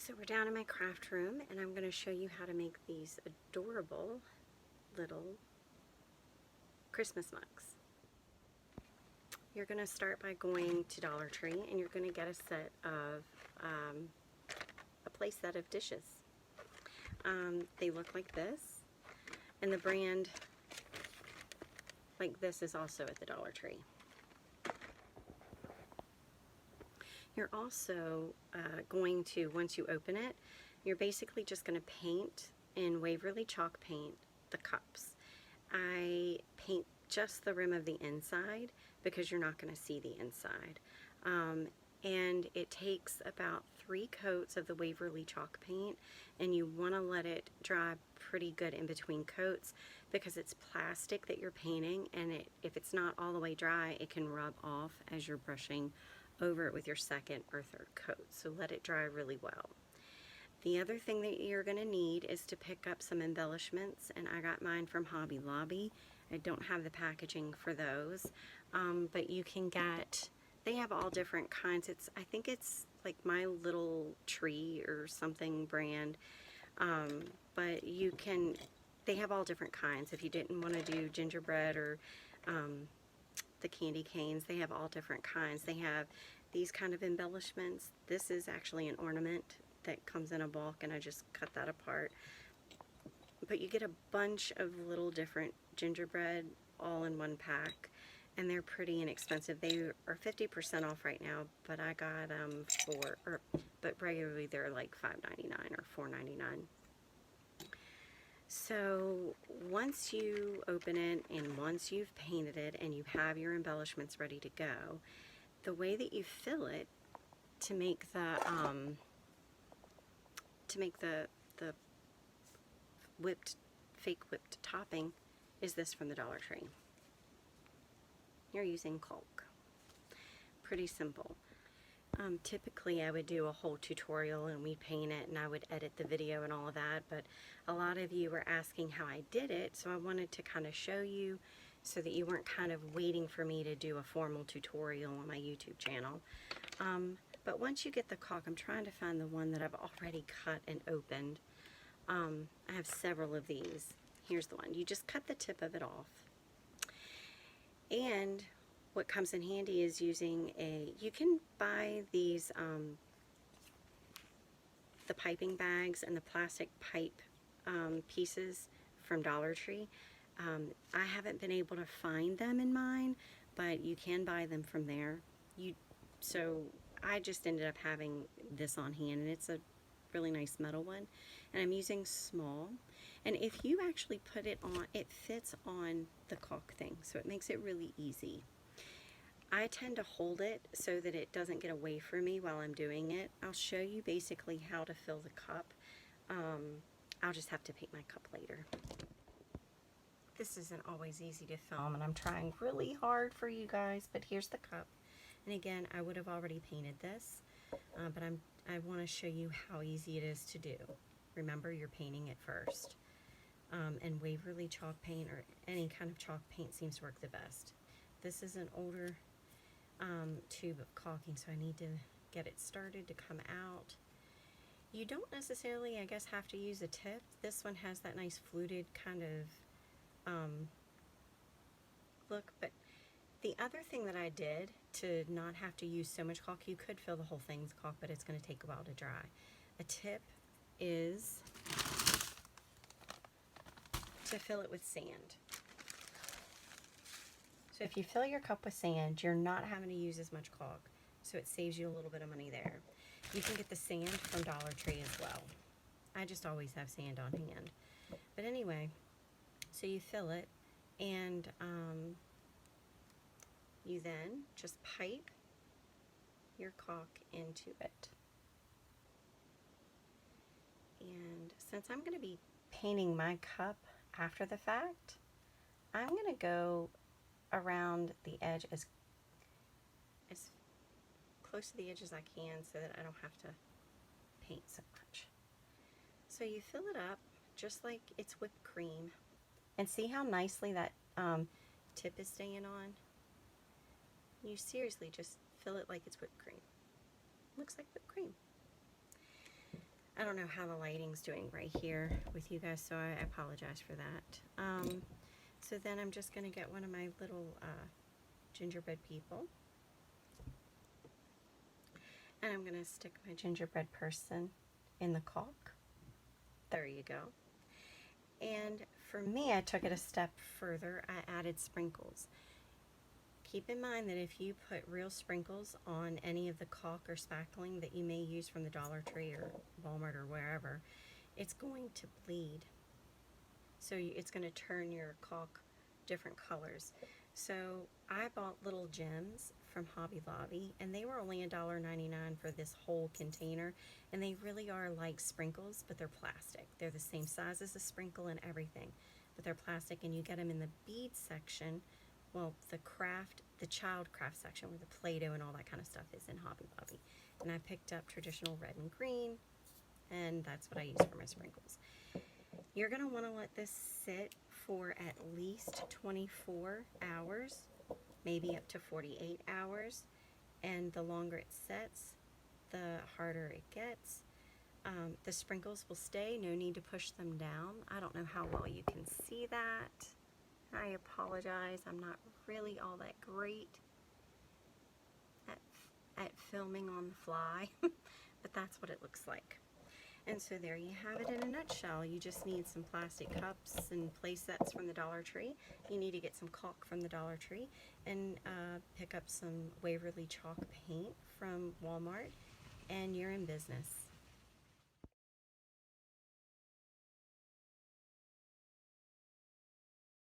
So we're down in my craft room and I'm going to show you how to make these adorable little Christmas mugs. You're going to start by going to Dollar Tree and you're going to get a set of a play set of dishes. They look like this, and the brand like this is also at the Dollar Tree. You're also going to, once you open it, you're basically just going to paint in Waverly chalk paint the cups. I paint just the rim of the inside because you're not going to see the inside. And it takes about 3 coats of the Waverly chalk paint, and you want to let it dry pretty good in between coats because it's plastic that you're painting, and if it's not all the way dry, it can rub off as you're brushing over it with your second or third coat. So let it dry really well. The other thing that you're going to need is to pick up some embellishments, and I got mine from Hobby Lobby. I don't have the packaging for those, but you can get, they have all different kinds. I think it's like My Little Tree or something brand, but they have all different kinds. If you didn't want to do gingerbread or the candy canes, they have all different kinds. They have these kind of embellishments. This is actually an ornament that comes in a bulk, and I just cut that apart. But you get a bunch of little different gingerbread all in one pack, and they're pretty inexpensive. They are 50% off right now, but I got but regularly they're like $5.99 or $4.99. So once you open it and once you've painted it and you have your embellishments ready to go, the way that you fill it to make the fake whipped topping is this from the Dollar Tree. You're using caulk. Pretty simple. Typically I would do a whole tutorial and we paint it and I would edit the video and all of that, but a lot of you were asking how I did it, so I wanted to kind of show you so that you weren't kind of waiting for me to do a formal tutorial on my YouTube channel. But once you get the caulk, I'm trying to find the one that I've already cut and opened. I have several of these. Here's the one. You just cut the tip of it off. And what comes in handy is using you can buy these, the piping bags and the plastic pipe pieces from Dollar Tree. I haven't been able to find them in mine, but you can buy them from there. So I just ended up having this on hand, and it's a really nice metal one, and I'm using small. And if you actually put it on, it fits on the caulk thing, so it makes it really easy. I tend to hold it so that it doesn't get away from me while I'm doing it. I'll show you basically how to fill the cup. I'll just have to paint my cup later. This isn't always easy to film, and I'm trying really hard for you guys, but here's the cup. And again, I would have already painted this, but I want to show you how easy it is to do. Remember, you're painting it first. And Waverly chalk paint or any kind of chalk paint seems to work the best. This is an older tube of caulking, so I need to get it started to come out. You don't necessarily, I guess, have to use a tip. This one has that nice fluted kind of look, but the other thing that I did to not have to use so much caulk, you could fill the whole thing with caulk, but it's going to take a while to dry. A tip is to fill it with sand. So if you fill your cup with sand, you're not having to use as much caulk, so it saves you a little bit of money there. You can get the sand from Dollar Tree as well. I just always have sand on hand. But anyway, so you fill it, and you then just pipe your caulk into it. And since I'm going to be painting my cup after the fact, I'm going to go around the edge as close to the edge as I can so that I don't have to paint so much. So you fill it up just like it's whipped cream, and see how nicely that tip is staying on? You seriously just fill it like it's whipped cream. Looks like whipped cream. I don't know how the lighting's doing right here with you guys, so I apologize for that. So then I'm just going to get one of my little gingerbread people. And I'm going to stick my gingerbread person in the caulk. There you go. And for me, I took it a step further. I added sprinkles. Keep in mind that if you put real sprinkles on any of the caulk or spackling that you may use from the Dollar Tree or Walmart or wherever, it's going to bleed. So it's going to turn your caulk different colors. So I bought little gems from Hobby Lobby, and they were only $1.99 for this whole container, and they really are like sprinkles, but they're plastic. They're the same size as a sprinkle and everything, but they're plastic, and you get them in the bead section, well, the child craft section where the Play-Doh and all that kind of stuff is in Hobby Lobby. And I picked up traditional red and green, and that's what I use for my sprinkles. You're going to want to let this sit for at least 24 hours, maybe up to 48 hours. And the longer it sets, the harder it gets. The sprinkles will stay, no need to push them down. I don't know how well you can see that. I apologize, I'm not really all that great at filming on the fly, but that's what it looks like. And so there you have it in a nutshell. You just need some plastic cups and play sets from the Dollar Tree. You need to get some caulk from the Dollar Tree and pick up some Waverly chalk paint from Walmart, and you're in business.